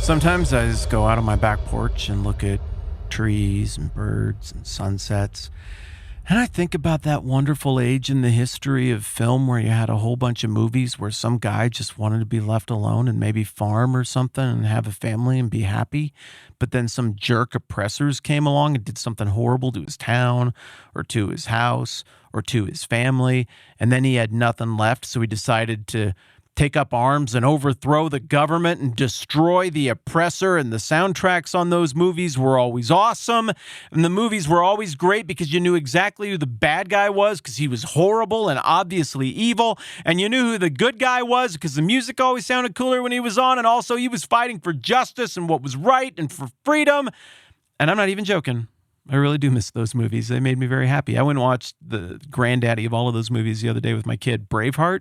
Sometimes I just go out on my back porch and look at trees and birds and sunsets. And I think about that wonderful age in the history of film where you had a whole bunch of movies where some guy just wanted to be left alone and maybe farm or something and have a family and be happy. But then some jerk oppressors came along and did something horrible to his town or to his house or to his family. And then he had nothing left. So he decided to take up arms and overthrow the government and destroy the oppressor. And the soundtracks on those movies were always awesome. And the movies were always great because you knew exactly who the bad guy was because he was horrible and obviously evil. And you knew who the good guy was because the music always sounded cooler when he was on. And also he was fighting for justice and what was right and for freedom. And I'm not even joking. I really do miss those movies. They made me very happy. I went and watched the granddaddy of all of those movies the other day with my kid, Braveheart.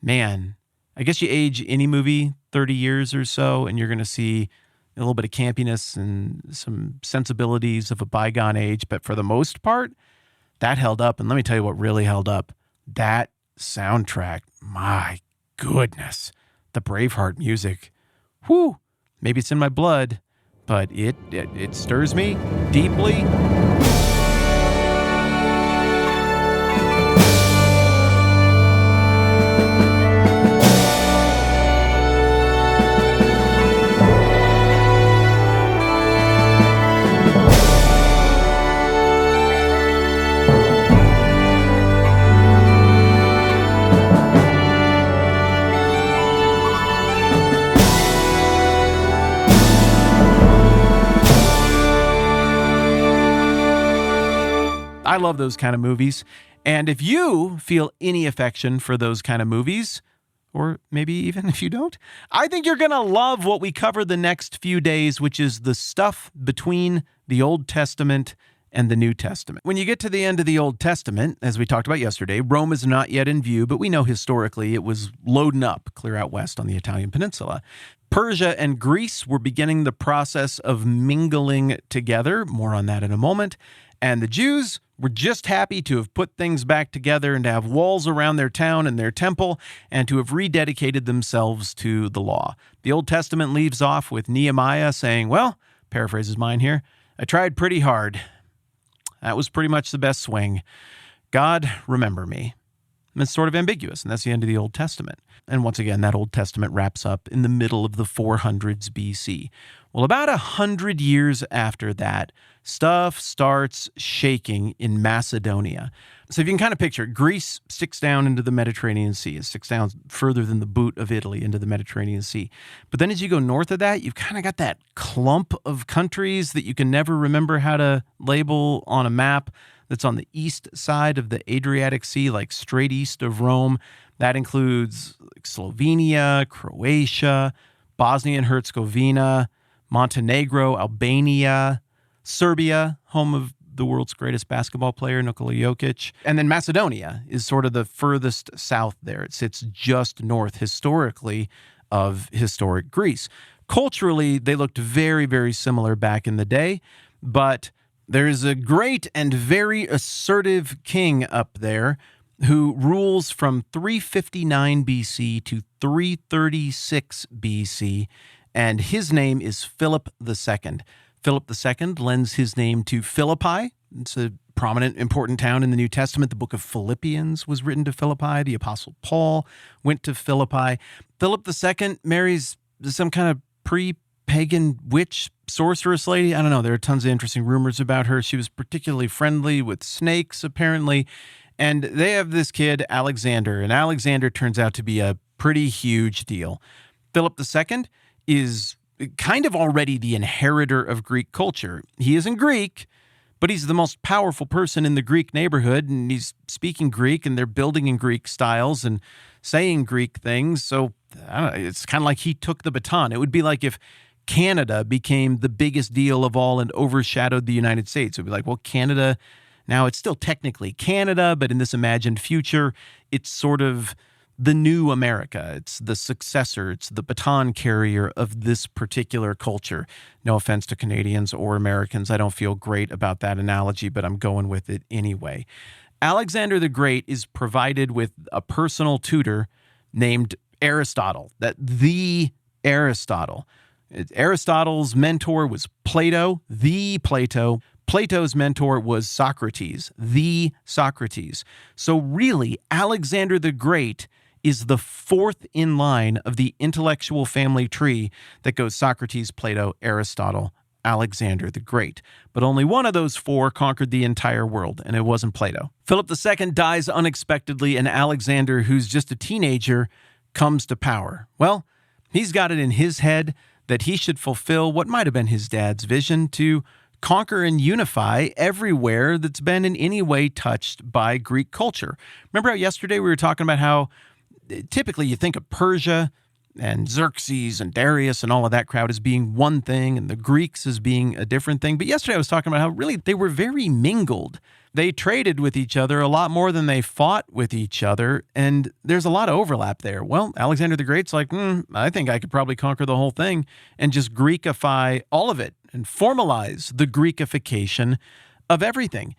Man, I guess you age any movie 30 years or so, and you're going to see a little bit of campiness and some sensibilities of a bygone age. But for the most part, that held up. And let me tell you what really held up. That soundtrack, my goodness, the Braveheart music. Whew, maybe it's in my blood, but it stirs me deeply. I love those kind of movies. And if you feel any affection for those kind of movies, or maybe even if you don't, I think you're going to love what we cover the next few days, which is the stuff between the Old Testament and the New Testament. When you get to the end of the Old Testament, as we talked about yesterday, Rome is not yet in view, but we know historically it was loading up clear out west on the Italian peninsula. Persia and Greece were beginning the process of mingling together. More on that in a moment. And the Jews were just happy to have put things back together and to have walls around their town and their temple and to have rededicated themselves to the law. The Old Testament leaves off with Nehemiah saying, well, paraphrases mine here, I tried pretty hard. That was pretty much the best swing. God, remember me. And it's sort of ambiguous, and that's the end of the Old Testament. And once again, that Old Testament wraps up in the middle of the 400s BC. Well, about 100 years after that, stuff starts shaking in Macedonia. So if you can kind of picture it, Greece sticks down into the Mediterranean Sea. It sticks down further than the boot of Italy into the Mediterranean Sea. But then as you go north of that, you've kind of got that clump of countries that you can never remember how to label on a map that's on the east side of the Adriatic Sea, like straight east of Rome. That includes like Slovenia, Croatia, Bosnia and Herzegovina, Montenegro, Albania, Serbia, home of the world's greatest basketball player, Nikola Jokic. And then Macedonia is sort of the furthest south there. It sits just north historically of historic Greece. Culturally, they looked very, very similar back in the day, but there's a great and very assertive king up there who rules from 359 BC to 336 BC, and his name is Philip II. Philip II lends his name to Philippi. It's a prominent, important town in the New Testament. The book of Philippians was written to Philippi. The Apostle Paul went to Philippi. Philip II marries some kind of pre-pagan witch, sorceress lady. I don't know. There are tons of interesting rumors about her. She was particularly friendly with snakes, apparently. And they have this kid, Alexander. And Alexander turns out to be a pretty huge deal. Philip II is kind of already the inheritor of Greek culture. He isn't Greek, but he's the most powerful person in the Greek neighborhood, and he's speaking Greek, and they're building in Greek styles and saying Greek things. So I don't know, it's kind of like he took the baton. It would be like if Canada became the biggest deal of all and overshadowed the United States. It would be like, well, Canada, now it's still technically Canada, but in this imagined future, it's sort of the new America. It's the successor. It's the baton carrier of this particular culture. No offense to Canadians or Americans. I don't feel great about that analogy, but I'm going with it anyway. Alexander the Great is provided with a personal tutor named Aristotle. The Aristotle. Aristotle's mentor was Plato, the Plato. Plato's mentor was Socrates, the Socrates. So really, Alexander the Great is the fourth in line of the intellectual family tree that goes Socrates, Plato, Aristotle, Alexander the Great. But only one of those four conquered the entire world, and it wasn't Plato. Philip II dies unexpectedly, and Alexander, who's just a teenager, comes to power. Well, he's got it in his head that he should fulfill what might have been his dad's vision to conquer and unify everywhere that's been in any way touched by Greek culture. Remember how yesterday we were talking about how typically you think of Persia and Xerxes and Darius and all of that crowd as being one thing and the Greeks as being a different thing. But yesterday I was talking about how really they were very mingled. They traded with each other a lot more than they fought with each other, and there's a lot of overlap there. Well, Alexander the Great's like, I think I could probably conquer the whole thing and just Greekify all of it and formalize the Greekification of everything.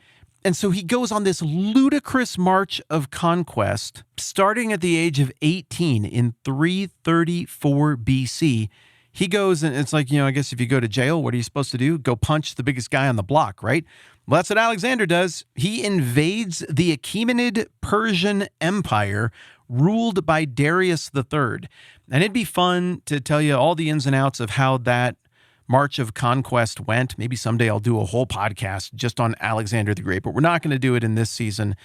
And so he goes on this ludicrous march of conquest, starting at the age of 18 in 334 BC. He goes, and it's like, I guess if you go to jail, what are you supposed to do? Go punch the biggest guy on the block, right? Well, that's what Alexander does. He invades the Achaemenid Persian Empire, ruled by Darius III. And it'd be fun to tell you all the ins and outs of how that march of conquest went. Maybe someday I'll do a whole podcast just on Alexander the Great, but we're not going to do it in this season.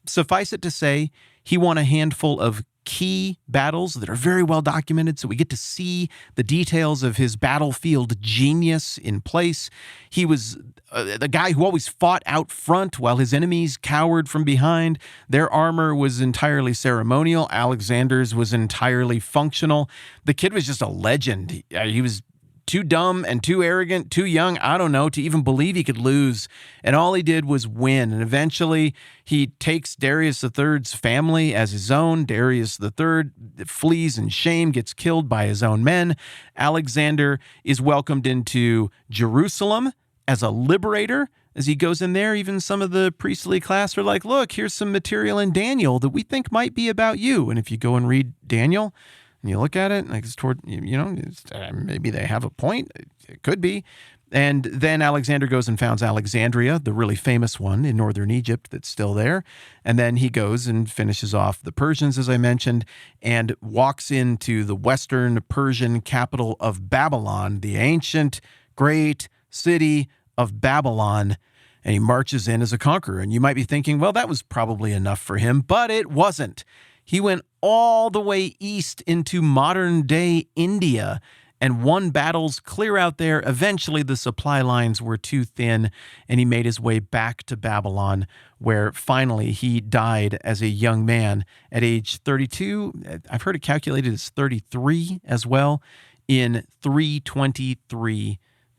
Suffice it to say, he won a handful of key battles that are very well documented, so we get to see the details of his battlefield genius in place. He was the guy who always fought out front while his enemies cowered from behind. Their armor was entirely ceremonial. Alexander's was entirely functional. The kid was just a legend. He was too dumb and too arrogant, too young, I don't know, to even believe he could lose. And all he did was win. And eventually he takes Darius III's family as his own. Darius III flees in shame, gets killed by his own men. Alexander is welcomed into Jerusalem as a liberator. As he goes in there, even some of the priestly class are like, look, here's some material in Daniel that we think might be about you. And if you go and read Daniel, and you look at it, like it's toward, maybe they have a point. It could be. And then Alexander goes and founds Alexandria, the really famous one in northern Egypt that's still there. And then he goes and finishes off the Persians, as I mentioned, and walks into the western Persian capital of Babylon, the ancient, great city of Babylon. And he marches in as a conqueror. And you might be thinking, well, that was probably enough for him, but it wasn't. He went all the way east into modern-day India and won battles clear out there. Eventually, the supply lines were too thin, and he made his way back to Babylon, where finally he died as a young man at age 32. I've heard it calculated as 33 as well, in 323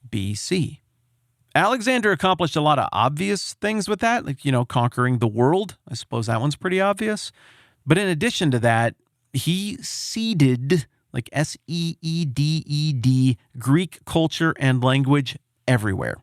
BC. Alexander accomplished a lot of obvious things with that, like, conquering the world. I suppose that one's pretty obvious. But in addition to that, he seeded, like seeded, Greek culture and language everywhere.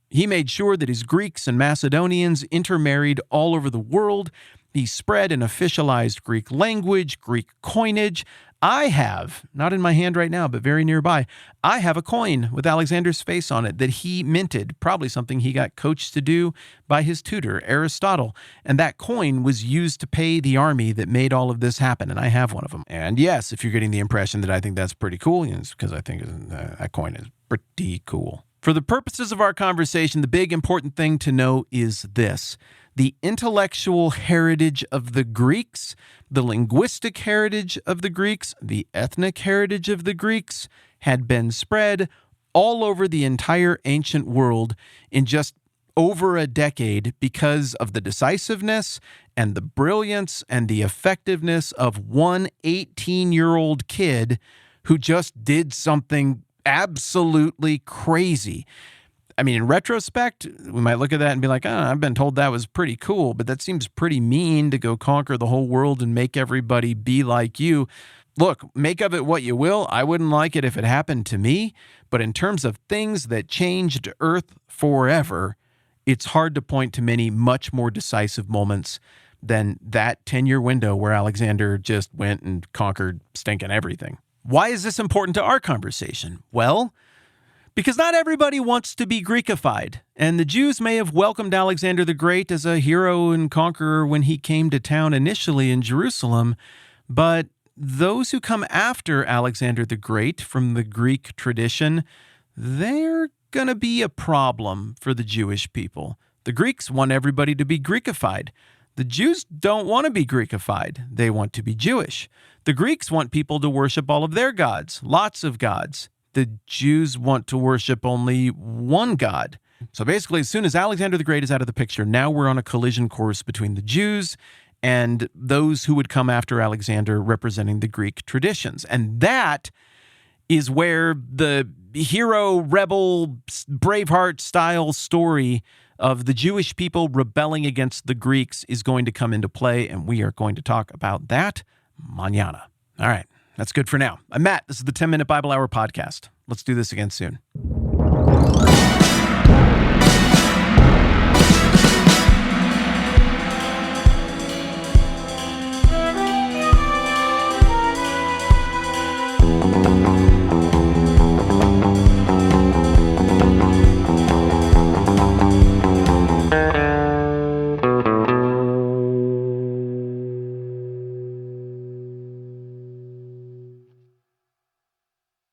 He made sure that his Greeks and Macedonians intermarried all over the world. He spread and officialized Greek language, Greek coinage. I have, not in my hand right now, but very nearby, I have a coin with Alexander's face on it that he minted, probably something he got coached to do by his tutor, Aristotle. And that coin was used to pay the army that made all of this happen, and I have one of them. And yes, if you're getting the impression that I think that's pretty cool, it's because I think that coin is pretty cool. For the purposes of our conversation, the big important thing to know is this. The intellectual heritage of the Greeks, the linguistic heritage of the Greeks, the ethnic heritage of the Greeks had been spread all over the entire ancient world in just over a decade because of the decisiveness and the brilliance and the effectiveness of one 18-year-old kid who just did something absolutely crazy. I mean, in retrospect, we might look at that and be like, I've been told that was pretty cool, but that seems pretty mean to go conquer the whole world and make everybody be like you. Look, make of it what you will. I wouldn't like it if it happened to me, but in terms of things that changed Earth forever, it's hard to point to many much more decisive moments than that 10-year window where Alexander just went and conquered stinking everything. Why is this important to our conversation? Well, because not everybody wants to be Greekified, and the Jews may have welcomed Alexander the Great as a hero and conqueror when he came to town initially in Jerusalem, but those who come after Alexander the Great from the Greek tradition, they're going to be a problem for the Jewish people. The Greeks want everybody to be Greekified. The Jews don't want to be Greekified. They want to be Jewish. The Greeks want people to worship all of their gods, lots of gods. The Jews want to worship only one God. So basically, as soon as Alexander the Great is out of the picture, now we're on a collision course between the Jews and those who would come after Alexander representing the Greek traditions. And that is where the hero, rebel, Braveheart style story of the Jewish people rebelling against the Greeks is going to come into play, and we are going to talk about that mañana. All right. That's good for now. I'm Matt. This is the 10-Minute Bible Hour podcast. Let's do this again soon.